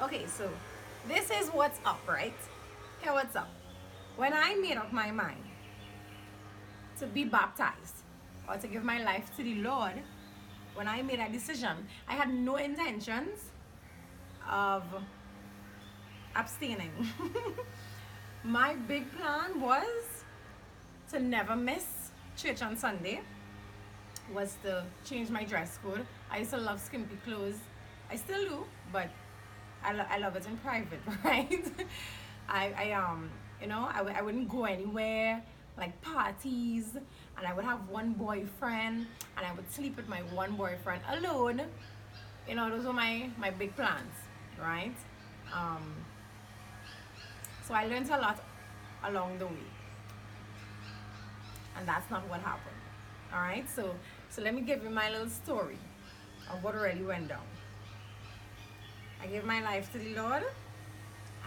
Okay, so this is what's up, right? Here, what's up? When I made up my mind to be baptized or to give my life to the Lord, when I made a decision, I had no intentions of abstaining. My big plan was to never miss church on Sunday, was to change my dress code. I used to love skimpy clothes. I still do, but I love it in private, right? I wouldn't go anywhere like parties, and I would have one boyfriend, and I would sleep with my one boyfriend alone. Those were my big plans, right? Um, so I learned a lot along the way, and that's not what happened. All right, so let me give you my little story of what really went down. I gave my life to the Lord,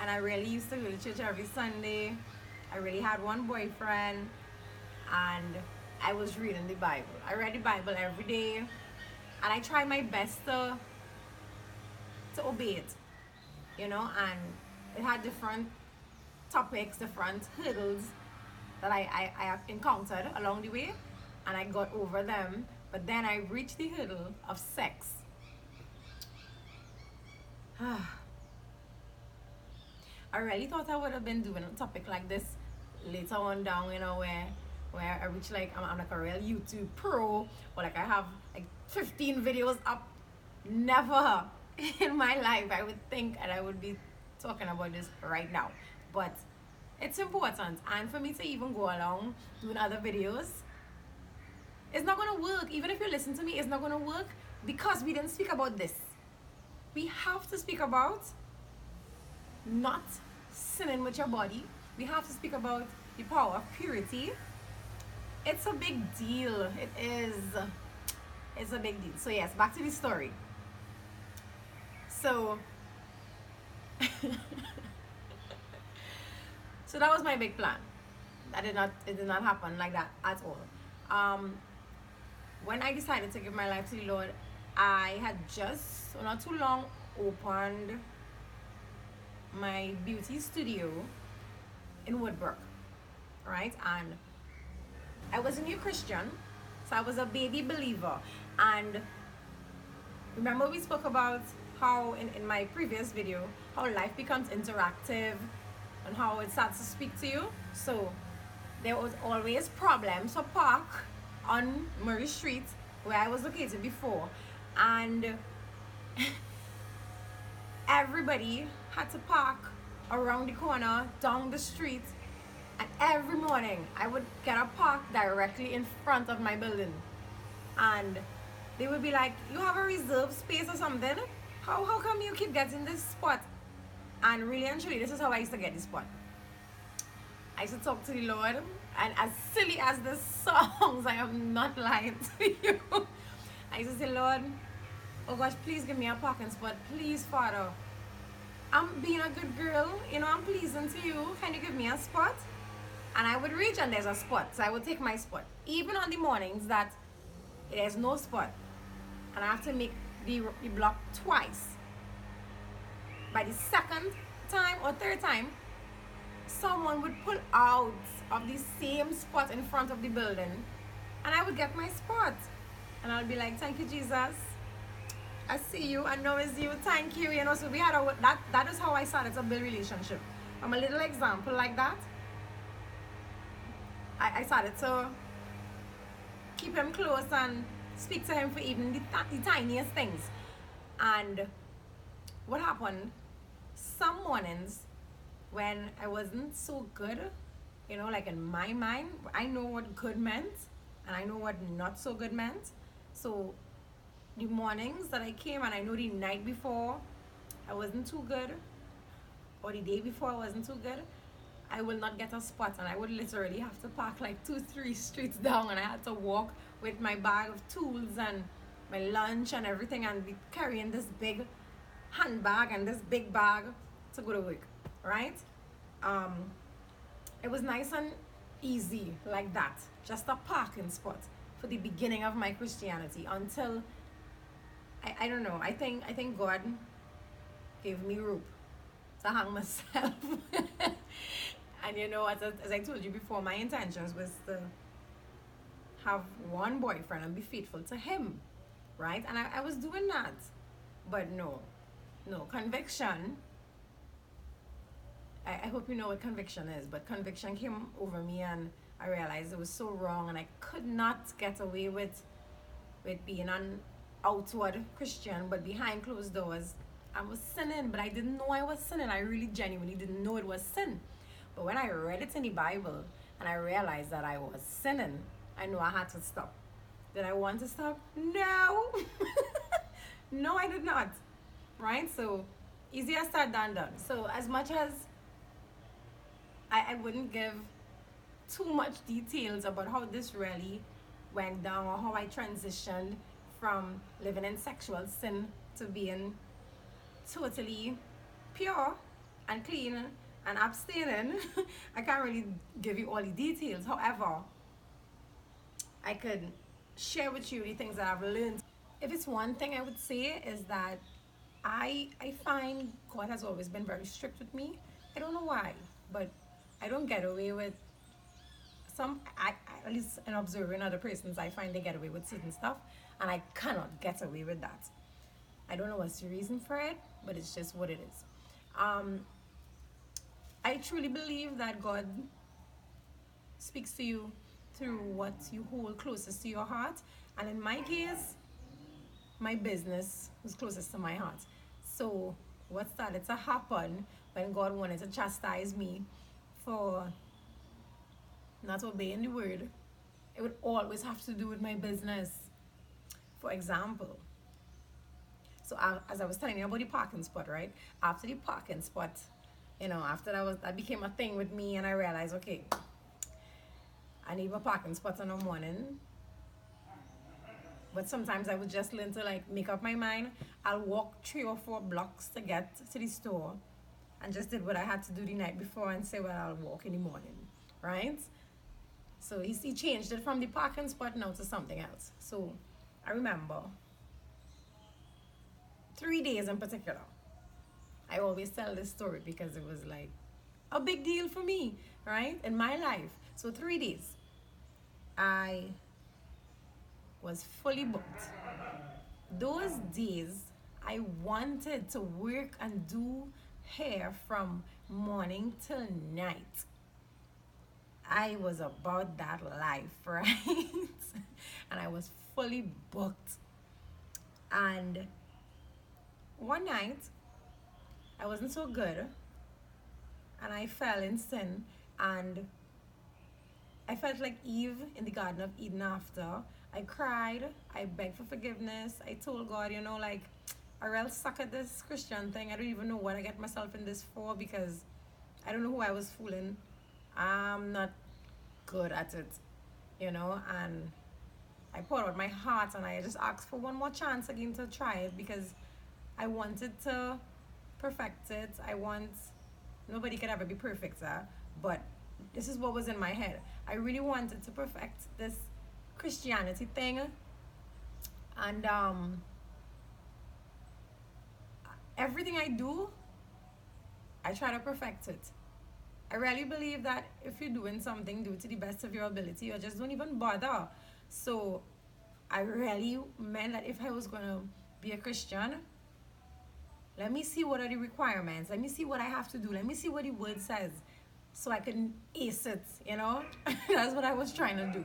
and I really used to go to church every Sunday. I really had one boyfriend, and I was reading the Bible. I read the Bible every day, and I tried my best to obey it, and it had different topics, different hurdles that I have encountered along the way, and I got over them. But then I reached the hurdle of sex. I really thought I would have been doing a topic like this later on down, where I reach like I'm like a real YouTube pro, or like I have like 15 videos up. Never in my life I would think and I would be talking about this right now. But it's important, and for me to even go along doing other videos, it's not gonna work. Even if you listen to me, it's not gonna work because we didn't speak about this. We have to speak about not sinning with your body. We have to speak about the power of purity. It's a big deal. It is. It's a big deal. So yes, back to the story. So so that was my big plan. It did not happen like that at all. When I decided to give my life to the Lord, I had just not too long opened my beauty studio in Woodbrook, right? And I was a new Christian, so I was a baby believer. And remember, we spoke about how in my previous video, how life becomes interactive and how it starts to speak to you. So there was always problems for park on Murray Street where I was located before, and everybody had to park around the corner, down the street, and every morning I would get a park directly in front of my building, and they would be like, "You have a reserved space or something? How come you keep getting this spot?" And really and truly, this is how I used to get this spot. I used to talk to the Lord, and as silly as the songs, I am not lying to you. I used to say, "Lord, oh gosh, please give me a parking spot. Please, Father. I'm being a good girl. I'm pleasing to you. Can you give me a spot?" And I would reach and there's a spot. So I would take my spot. Even on the mornings that there's no spot, and I have to make the block twice. By the second time or third time, someone would pull out of the same spot in front of the building, and I would get my spot. And I'll be like, "Thank you, Jesus. I see you. I know it's you. Thank you." So we had that is how I started to build relationship. From a little example like that, I started to keep him close and speak to him for even the tiniest things. And what happened, some mornings when I wasn't so good, like in my mind, I know what good meant and I know what not so good meant. So the mornings that I came, and I know the night before I wasn't too good, or the day before I wasn't too good, I will not get a spot, and I would literally have to park like 2-3 streets down, and I had to walk with my bag of tools and my lunch and everything, and be carrying this big handbag and this big bag to go to work, right? It was nice and easy like that, just a parking spot for the beginning of my Christianity, until I don't know, I think God gave me rope to hang myself. And you know, as I told you before, my intentions was to have one boyfriend and be faithful to him, right? And I was doing that. But no, conviction. I hope you know what conviction is, but conviction came over me and I realized it was so wrong and I could not get away with being an outward Christian, but behind closed doors, I was sinning, but I didn't know I was sinning. I really genuinely didn't know it was sin. But when I read it in the Bible and I realized that I was sinning, I knew I had to stop. Did I want to stop? No. No, I did not. Right? So, easier said than done. So, as much as I wouldn't give too much details about how this really went down or how I transitioned from living in sexual sin to being totally pure and clean and abstaining. I can't really give you all the details. However, I could share with you the things that I've learned. If it's one thing I would say is that I find God has always been very strict with me. I don't know why, but I don't get away with at least in observing other persons, I find they get away with certain stuff, and I cannot get away with that. I don't know what's the reason for it, but it's just what it is. I truly believe that God speaks to you through what you hold closest to your heart, and in my case, my business was closest to my heart. So what started to happen when God wanted to chastise me for not obeying the word, it would always have to do with my business. For example, so as I was telling you about the parking spot, right? After the parking spot, after that became a thing with me, and I realized, okay, I need my parking spot in the morning. But sometimes I would just learn to like make up my mind. I'll walk 3 or 4 blocks to get to the store, and just did what I had to do the night before and say, well, I'll walk in the morning, right? So he changed it from the parking spot now to something else. So I remember 3 days in particular. I always tell this story because it was like a big deal for me, right? In my life. So 3 days, I was fully booked. Those days, I wanted to work and do hair from morning till night. I was about that life, right? And I was fully booked. And one night, I wasn't so good, and I fell in sin, and I felt like Eve in the Garden of Eden after. I cried, I begged for forgiveness, I told God, like, I really suck at this Christian thing. I don't even know what I get myself in this for, because I don't know who I was fooling. I'm not good at it, and I poured out my heart, and I just asked for one more chance again to try it, because I wanted to perfect it. Nobody could ever be perfect, but this is what was in my head. I really wanted to perfect this Christianity thing, and everything I do, I try to perfect it. I really believe that if you're doing something, do it to the best of your ability, or just don't even bother. So I really meant that if I was going to be a Christian, let me see what are the requirements. Let me see what I have to do. Let me see what the word says, so I can ace it, That's what I was trying to do.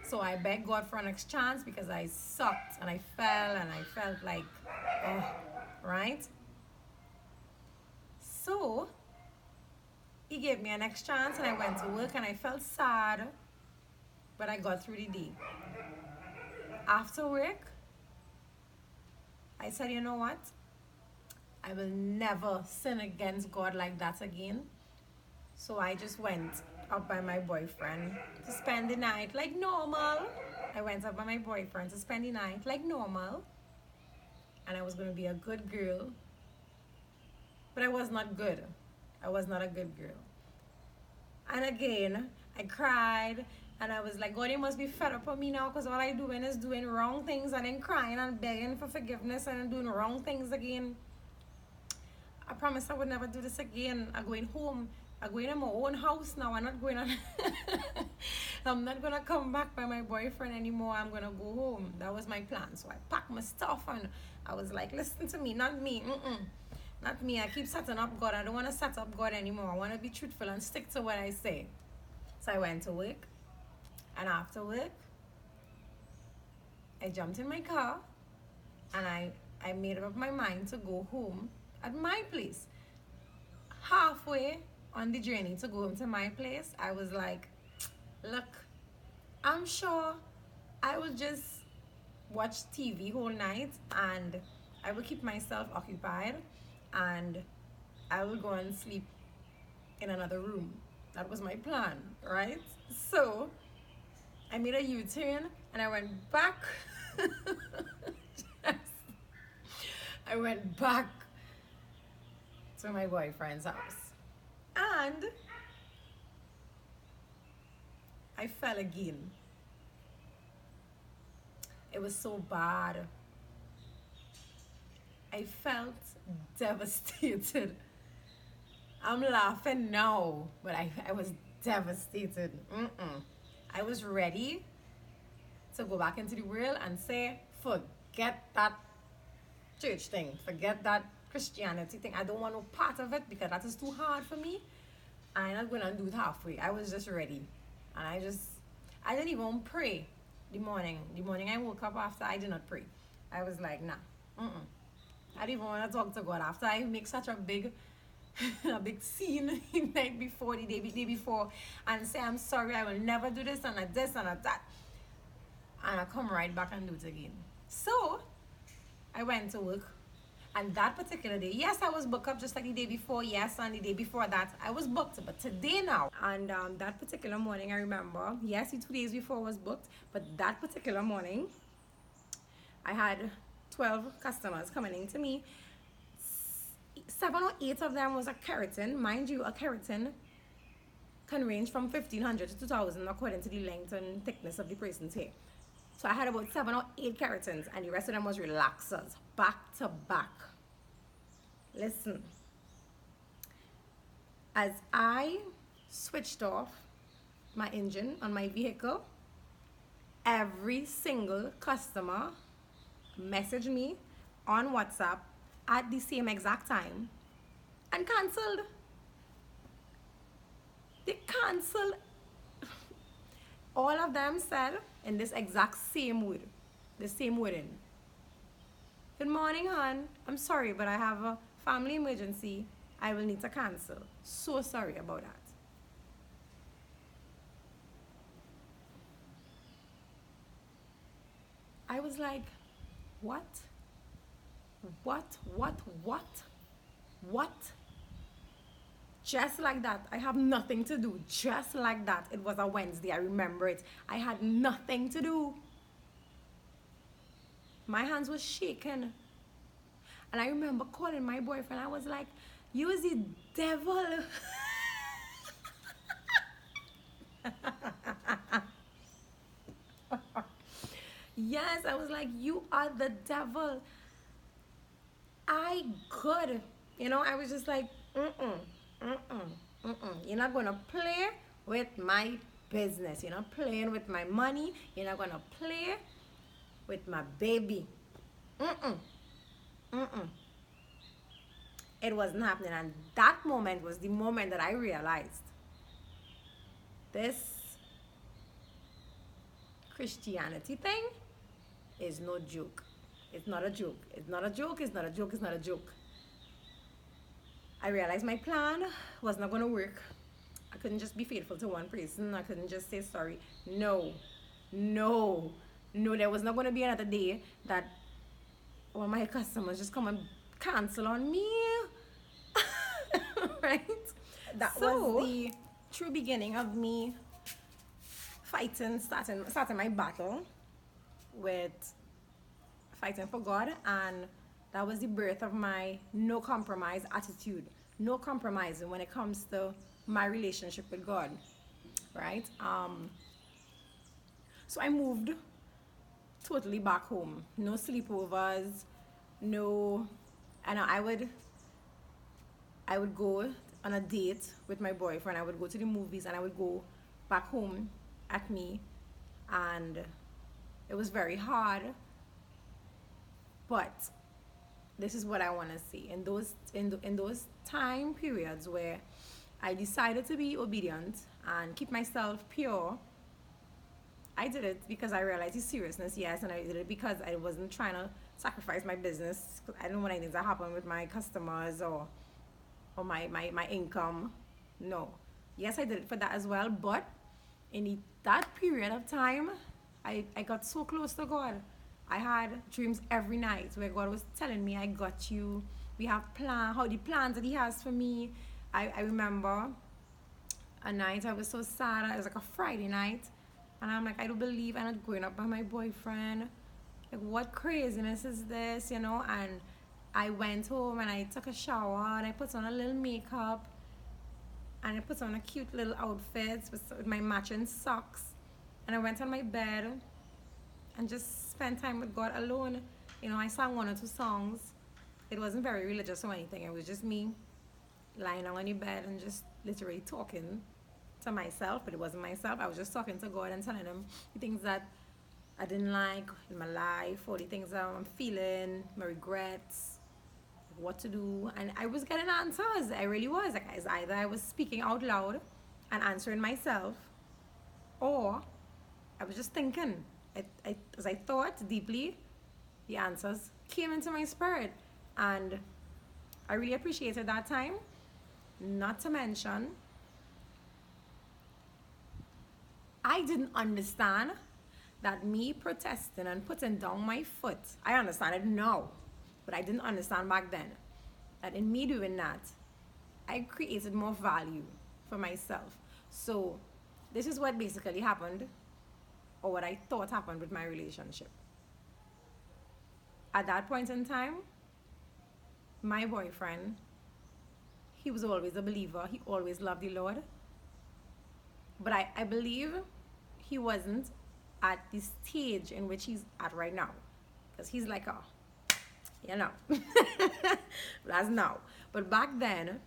So I begged God for a next chance, because I sucked and I fell and I felt like, oh, right? So he gave me a next chance, and I went to work, and I felt sad, but I got through the day. After work, I said, you know what? I will never sin against God like that again. So I just went up by my boyfriend to spend the night like normal. I went up by my boyfriend to spend the night like normal. And I was going to be a good girl. But I was not good. I was not a good girl. And again, I cried, and I was like, God, you must be fed up with me now, because all I doing is doing wrong things, and then crying and begging for forgiveness and doing wrong things again. I promised I would never do this again. I'm going home. I'm going in my own house now. I'm not going on. I'm not gonna come back by my boyfriend anymore. I'm gonna go home. That was my plan. So I packed my stuff and I was like, listen to me, not me. Not me. I keep setting up God. I don't want to set up God anymore. I want to be truthful and stick to what I say. So I went to work, and after work, I jumped in my car, and I made up my mind to go home at my place. Halfway on the journey to go home to my place, I was like, look, I'm sure I will just watch TV whole night and I will keep myself occupied and I will go and sleep in another room. That was my plan, right? So I made a U-turn and I went back. I went back to my boyfriend's house and I fell again. It was so bad. I felt devastated. I'm laughing now, but I was devastated. I was ready to go back into the world and say, forget that church thing, forget that Christianity thing. I don't want no part of it because that is too hard for me. I'm not going to do it halfway. I was just ready. And I didn't even pray the morning. The morning I woke up after, I did not pray. I was like, nah, I didn't even want to talk to God after I make such a big scene the night before, the day before, and say, I'm sorry, I will never do this and a this and a that. And I come right back and do it again. So, I went to work. And that particular day, yes, I was booked up just like the day before. Yes, and the day before that, I was booked. But today now, and that particular morning, I remember, yes, the 2 days before was booked. But that particular morning, I had 12 customers coming in to me. 7 or 8 of them was a keratin. Mind you, a keratin can range from 1,500 to 2,000 according to the length and thickness of the person's hair. So I had about 7 or 8 keratins and the rest of them was relaxers, back to back. Listen, as I switched off my engine on my vehicle, every single customer messaged me on WhatsApp at the same exact time and canceled. They canceled. All of them said in this exact same word, the same wording. Good morning, hon. I'm sorry, but I have a family emergency. I will need to cancel. So sorry about that. I was like, what? What? Just like that. I have nothing to do. Just like that. It was a Wednesday. I remember it. I had nothing to do. My hands were shaking. And I remember calling my boyfriend. I was like, you is the devil. Yes, I was like, you are the devil. I could. I was just like, You're not going to play with my business. You're not playing with my money. You're not going to play with my baby. It wasn't happening. And that moment was the moment that I realized this Christianity thing is no joke. It's not a joke. It's not a joke. It's not a joke. It's not a joke. I realized my plan was not going to work. I couldn't just be faithful to one person. I couldn't just say sorry. No, there was not going to be another day that one of my customers just come and cancel on me. Right? That was the true beginning of me starting my battle with fighting for God, and that was the birth of my no compromise attitude. No compromising when it comes to my relationship with God, right? So I moved totally back home. No sleepovers, no, and I would I would go on a date with my boyfriend. I would go to the movies and I would go back home at me, and it was very hard. But this is what I want to see in those time periods where I decided to be obedient and keep myself pure. I did it because I realized the seriousness, yes, and I did it because I wasn't trying to sacrifice my business. I didn't want anything to happen with my customers or my income. No. Yes, I did it for that as well, but that period of time, I got so close to God. I had dreams every night where God was telling me, I got you. We have how the plans that He has for me. I remember a night I was so sad. It was like a Friday night. And I'm like, I don't believe I'm not going up by my boyfriend. Like, what craziness is this, And I went home and I took a shower and I put on a little makeup and I put on a cute little outfit with my matching socks. And I went on my bed and just spent time with God alone. I sang one or two songs. It wasn't very religious or anything. It was just me lying on the bed and just literally talking to myself, but it wasn't myself. I was just talking to God and telling Him the things that I didn't like in my life, or the things that I'm feeling, my regrets, what to do. And I was getting answers. I really was. Like, it's either I was speaking out loud and answering myself, or I was just thinking. As I thought deeply, the answers came into my spirit. And I really appreciated that time. Not to mention, I didn't understand that me protesting and putting down my foot, I understand it now, but I didn't understand back then that in me doing that, I created more value for myself. So this is what basically happened, or what I thought happened with my relationship. At that point in time, my boyfriend, he was always a believer. He always loved the Lord. But I believe he wasn't at the stage in which he's at right now. Because he's like, that's now. But back then,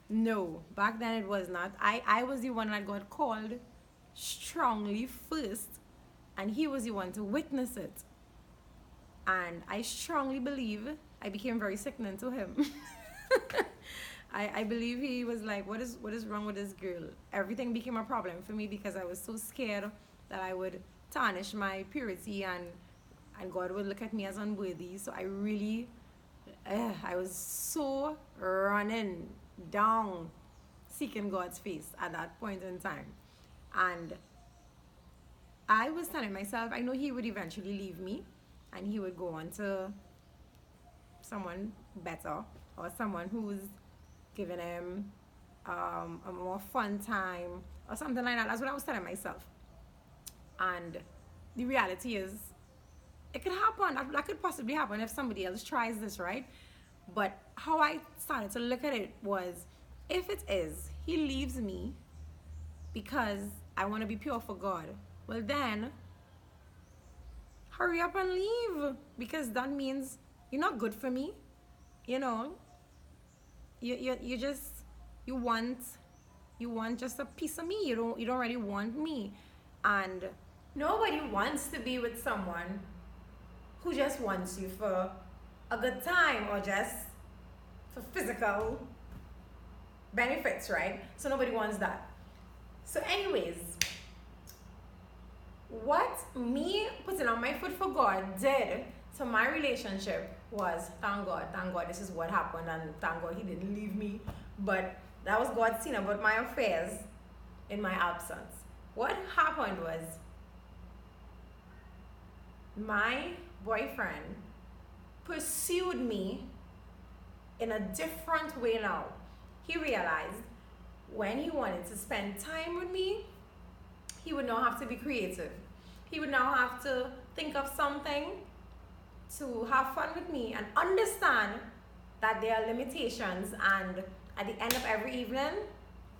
no. Back then it was not. I was the one that got called strongly first. And he was the one to witness it. And I strongly believe I became very sickening to him. I believe he was like, what is wrong with this girl? Everything became a problem for me because I was so scared that I would tarnish my purity and God would look at me as unworthy. So I really, I was so running down, seeking God's face at that point in time. And I was telling myself, I know he would eventually leave me and he would go on to someone better, or someone who's giving him a more fun time or something like that. That's what I was telling myself. And the reality is, it could happen. That could possibly happen if somebody else tries this, right? But how I started to look at it was, if it is, he leaves me because I want to be pure for God, well then, hurry up and leave, because that means you're not good for me. You want just a piece of me. You don't really want me. And nobody wants to be with someone who just wants you for a good time or just for physical benefits, right? So nobody wants that. So anyways, what me putting on my foot for God did to my relationship was, thank God, this is what happened, and thank God he didn't leave me. But that was God seeing about my affairs in my absence. What happened was, my boyfriend pursued me in a different way now. He realized when he wanted to spend time with me, he would now have to be creative. He would now have to think of something to have fun with me and understand that there are limitations, and at the end of every evening,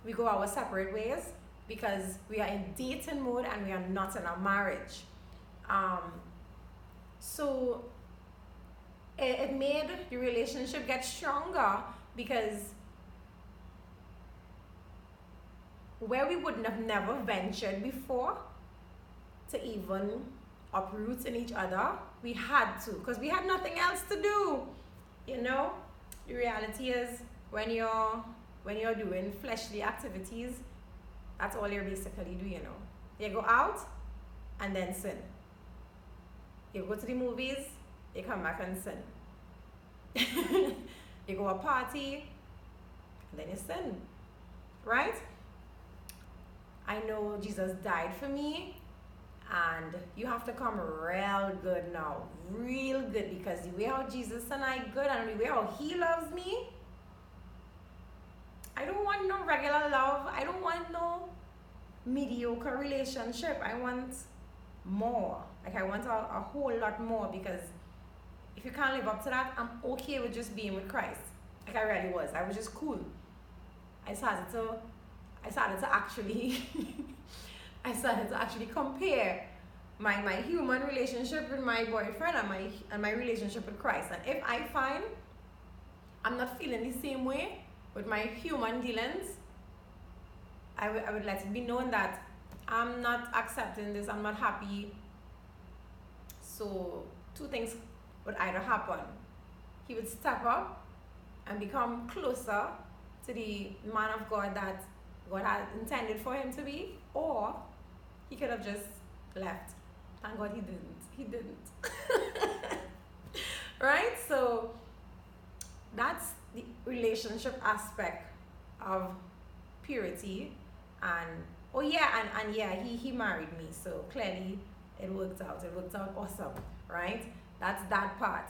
we go our separate ways because we are in dating mode and we are not in a marriage. So it made the relationship get stronger because where we wouldn't have never ventured before to even uproot in each other, we had to, because we had nothing else to do. You know, the reality is when you're doing fleshly activities, that's all you're basically doing, you know. You go out and then sin. You go to the movies, you come back and sin. You go to a party, and then you sin. Right? I know Jesus died for me, and you have to come real good now. Real good, because the way how Jesus and I good and the way how he loves me, I don't want no regular love. I don't want no mediocre relationship. I want more. Like, I want a whole lot more, because if you can't live up to that, I'm okay with just being with Christ. Like, I really was. I was just cool. I started to actually compare my human relationship with my boyfriend and my relationship with Christ. And if I find I'm not feeling the same way with my human dealings, I would let it be known that I'm not accepting this, I'm not happy. So two things would either happen. He would step up and become closer to the man of God that God had intended for him to be, or he could have just left. Thank God he didn't. He didn't. Right? So that's the relationship aspect of purity. And oh yeah, and yeah, he married me, so clearly it worked out awesome, right? That's that part.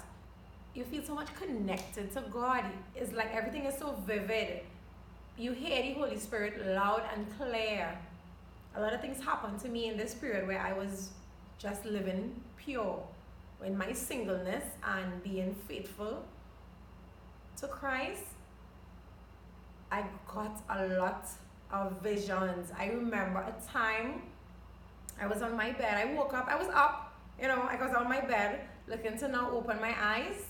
You feel so much connected to God. It's like everything is so vivid. You hear the Holy Spirit loud and clear. A lot of things happened to me in this period where I was just living pure in my singleness and being faithful to Christ. I got a lot of visions. I remember a time I was on my bed. I woke up, I was up, you know, I was on my bed looking to now open my eyes,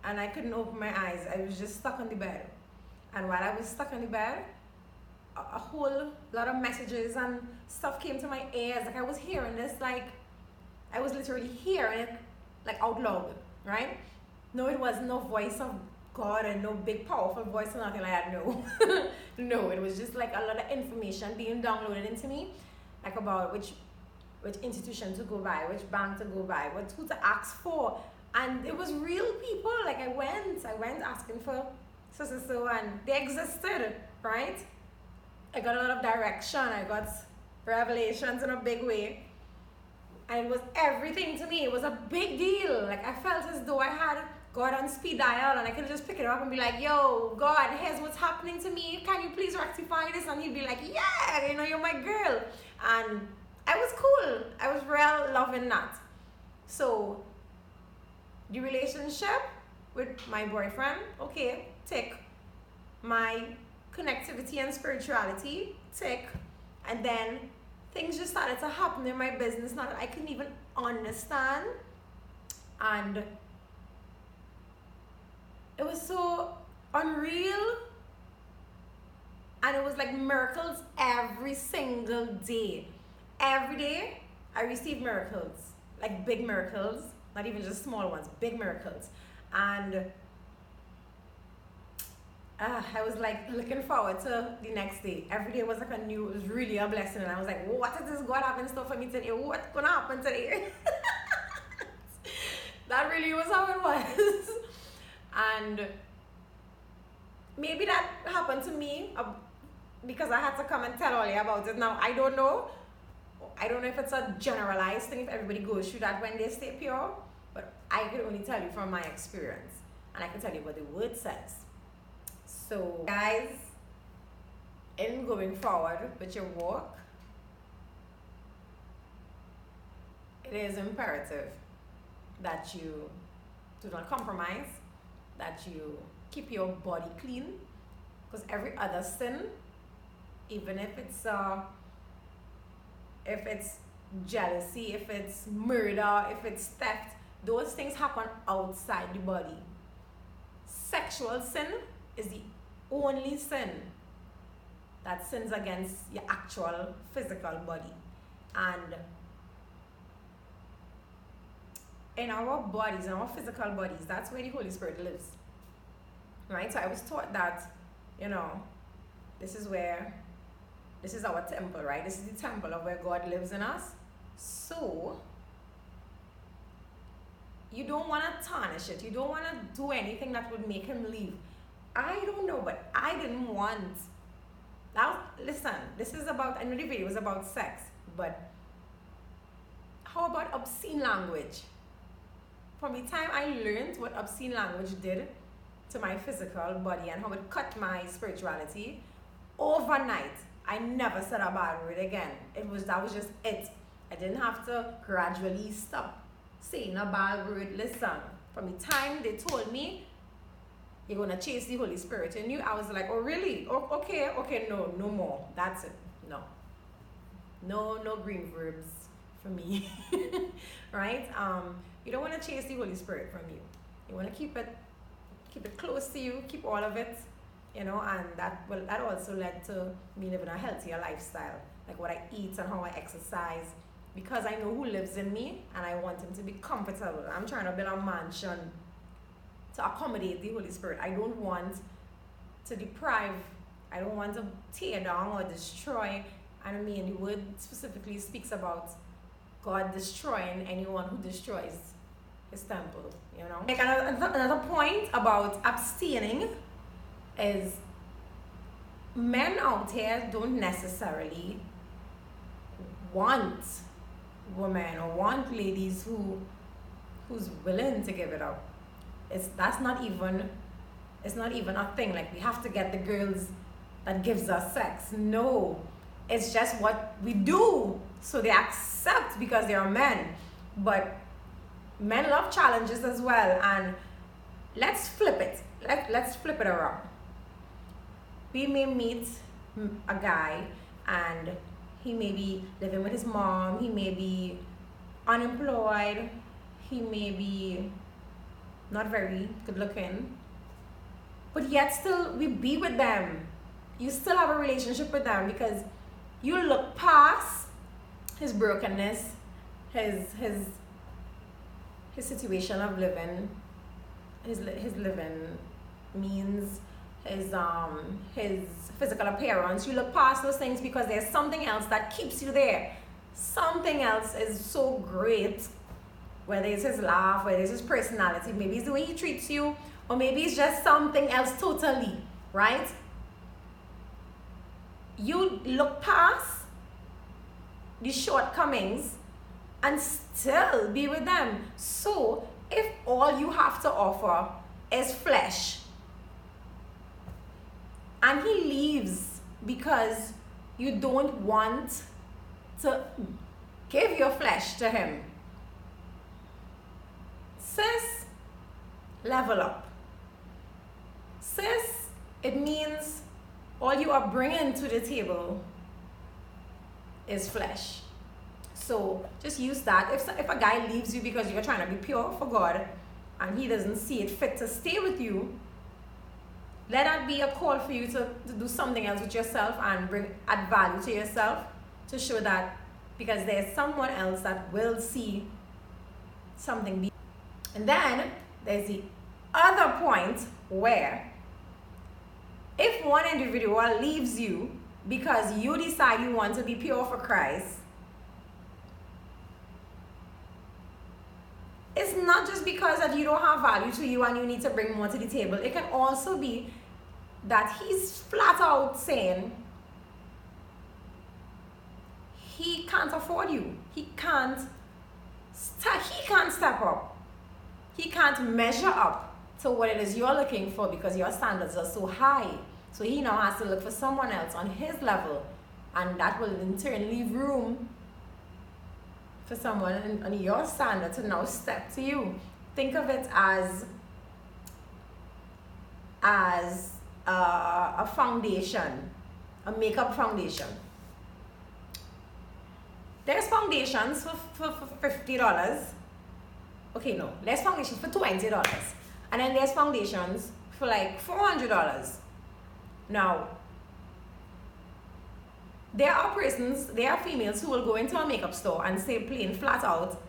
and I couldn't open my eyes. I was just stuck on the bed. And while I was stuck on the bed, a whole lot of messages and stuff came to my ears. Like, I was hearing this, like I was literally hearing it like out loud, right? No, it was no voice of God and no big powerful voice or nothing like that. No. No, it was just like a lot of information being downloaded into me, like about which institution to go by, which bank to go by, who to ask for. And it was real people. Like, I went asking for so, and they existed, right? I got a lot of direction. I got revelations in a big way. And it was everything to me. It was a big deal. Like, I felt as though I had God on speed dial, and I could just pick it up and be like, yo, God, here's what's happening to me. Can you please rectify this? And he'd be like, yeah, you know, you're my girl. And I was cool. I was real loving that. So the relationship with my boyfriend, okay, tick. My connectivity and spirituality, tick. And then things just started to happen in my business now that I couldn't even understand. And it was so unreal. And it was like miracles every single day. Every day I received miracles, like big miracles, not even just small ones, big miracles. And I was like looking forward to the next day. Every day was like a new, it was really a blessing. And I was like, what is this God having stuff for me today? What's gonna happen today? That really was how it was. And maybe that happened to me because I had to come and tell all you about it. Now, I don't know if it's a generalized thing, if everybody goes through that when they stay pure, but I could only tell you from my experience, and I can tell you what the word says. So guys, in going forward with your walk, it is imperative that you do not compromise, that you keep your body clean, because every other sin, even if it's jealousy, if it's murder, if it's theft, those things happen outside the body. Sexual sin is the only sin that sins against your actual physical body. And in our bodies, in our physical bodies, that's where the Holy Spirit lives. Right? So I was taught that, this is our temple, right? This is the temple of where God lives in us. So you don't want to tarnish it. You don't want to do anything that would make him leave. I don't know, but I didn't want. Now, listen, this is about, I know the video was about sex, but how about obscene language? From the time I learned what obscene language did to my physical body and how it cut my spirituality, overnight, I never said a bad word again. That was just it. I didn't have to gradually stop saying a bad word. Listen, from the time they told me, you're going to chase the Holy Spirit in you, I was like, oh really? Oh, okay, no more. That's it. No green verbs for me. Right? You don't want to chase the Holy Spirit from you. You want to keep it close to you, keep all of it, and that also led to me living a healthier lifestyle, like what I eat and how I exercise, because I know who lives in me and I want him to be comfortable. I'm trying to build a mansion to accommodate the Holy Spirit. I don't want to deprive, I don't want to tear down or destroy. And I mean, the word specifically speaks about God destroying anyone who destroys his temple, Like another point about abstaining is men out here don't necessarily want women or want ladies who's willing to give it up. It's not even a thing. Like, we have to get the girls that gives us sex. No, it's just what we do. So they accept because they are men. But men love challenges as well. And let's flip it. Let's flip it around. We may meet a guy and he may be living with his mom. He may be unemployed. He may be not very good looking, but yet still we be with them. You still have a relationship with them because you look past his brokenness, his situation of living, his living means, his physical appearance. You look past those things because there's something else that keeps you there. Something else is so great. Whether it's his laugh, whether it's his personality, maybe it's the way he treats you, or maybe it's just something else totally, right? You look past the shortcomings and still be with them. So if all you have to offer is flesh, and he leaves because you don't want to give your flesh to him, sis, level up. Sis, it means all you are bringing to the table is flesh. So just use that. If a guy leaves you because you're trying to be pure for God and he doesn't see it fit to stay with you, let that be a call for you to do something else with yourself and add value to yourself, to show that, because there's someone else that will see something. And then there's the other point where if one individual leaves you because you decide you want to be pure for Christ, it's not just because that you don't have value to you and you need to bring more to the table. It can also be that he's flat out saying he can't afford you. He can't step up. He can't measure up to what it is you're looking for because your standards are so high. So he now has to look for someone else on his level, and that will in turn leave room for someone on your standard to now step to you. Think of it as a foundation, a makeup foundation. There's foundations for $50. Okay, no, there's foundations for $20. And then there's foundations for like $400. Now, there are persons, there are females who will go into a makeup store and say plain flat out,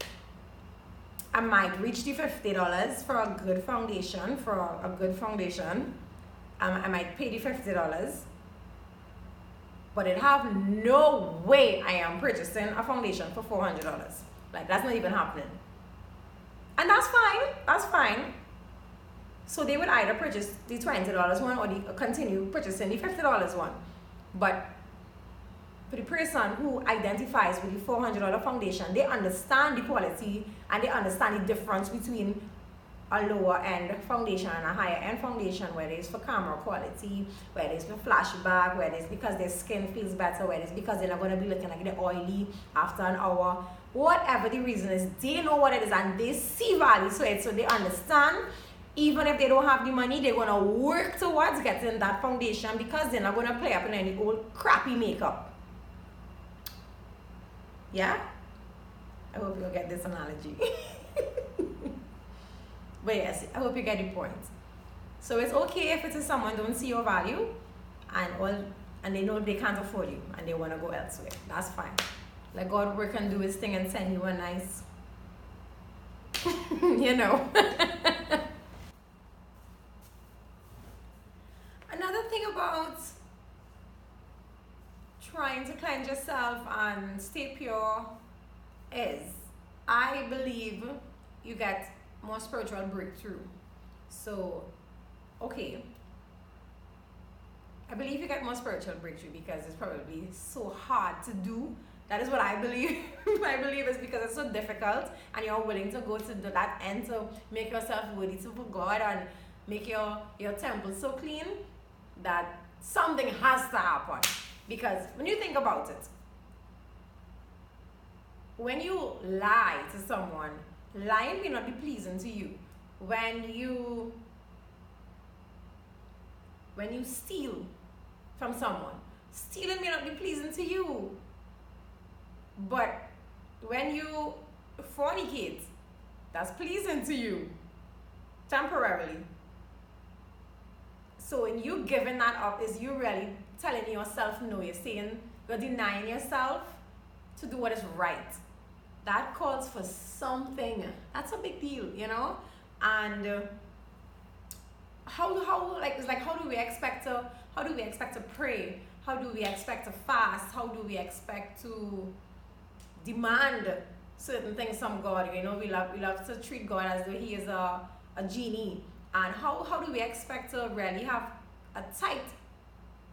I might reach the $50 for a good foundation, I might pay the $50, but it have no way I am purchasing a foundation for $400. Like, that's not even happening. And that's fine. So they would either purchase the $20 one or continue purchasing the $50 one. But for the person who identifies with the $400 foundation, they understand the quality and they understand the difference between a lower end foundation and a higher end foundation, whether it's for camera quality, whether it's for flashback, whether it's because their skin feels better, whether it's because they're not going to be looking like they're oily after an hour. Whatever the reason is, they know what it is and they see value to it, so they understand. Even if they don't have the money, they're going to work towards getting that foundation because they're not going to play up in any old crappy makeup. Yeah? I hope you'll get this analogy. But yes, I hope you get the point. So it's okay if it is someone don't see your value and they know they can't afford you and they want to go elsewhere. That's fine. Let God work and do his thing and send you a nice, you know. Another thing about trying to cleanse yourself and stay pure is, I believe you get more spiritual breakthrough. So, okay, I believe you get more spiritual breakthrough because it's probably so hard to do. That is what I believe. I believe it's because it's so difficult and you're willing to go to that end to make yourself worthy to God and make your temple so clean that something has to happen. Because when you think about it, when you lie to someone, lying may not be pleasing to you. When you steal from someone, stealing may not be pleasing to you. But when you fornicate, that's pleasing to you temporarily. So when you giving that up, is you really telling yourself no. You're saying, you're denying yourself to do what is right. That calls for something. That's a big deal, you know. And how do we expect to pray? How do we expect to fast? How do we expect to demand certain things from God? You know, we love to treat God as though he is a genie. And how do we expect to really have a tight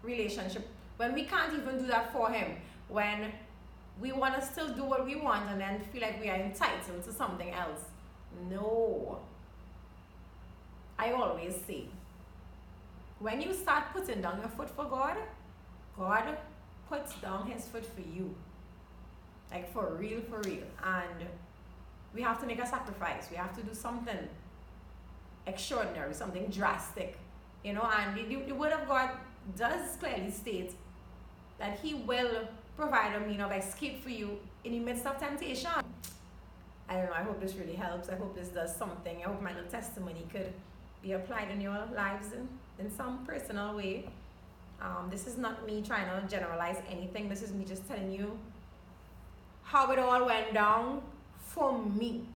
relationship when we can't even do that for him? When we want to still do what we want and then feel like we are entitled to something else? No. I always say, when you start putting down your foot for God, God puts down his foot for you. Like for real. And we have to make a sacrifice. We have to do something extraordinary, something drastic, you know. And the word of God does clearly state that he will provide a means of escape for you in the midst of temptation. I don't know, I hope this really helps. I hope this does something. I hope my little testimony could be applied in your lives in some personal way. This is not me trying to generalize anything. This is me just telling you how it all went down for me.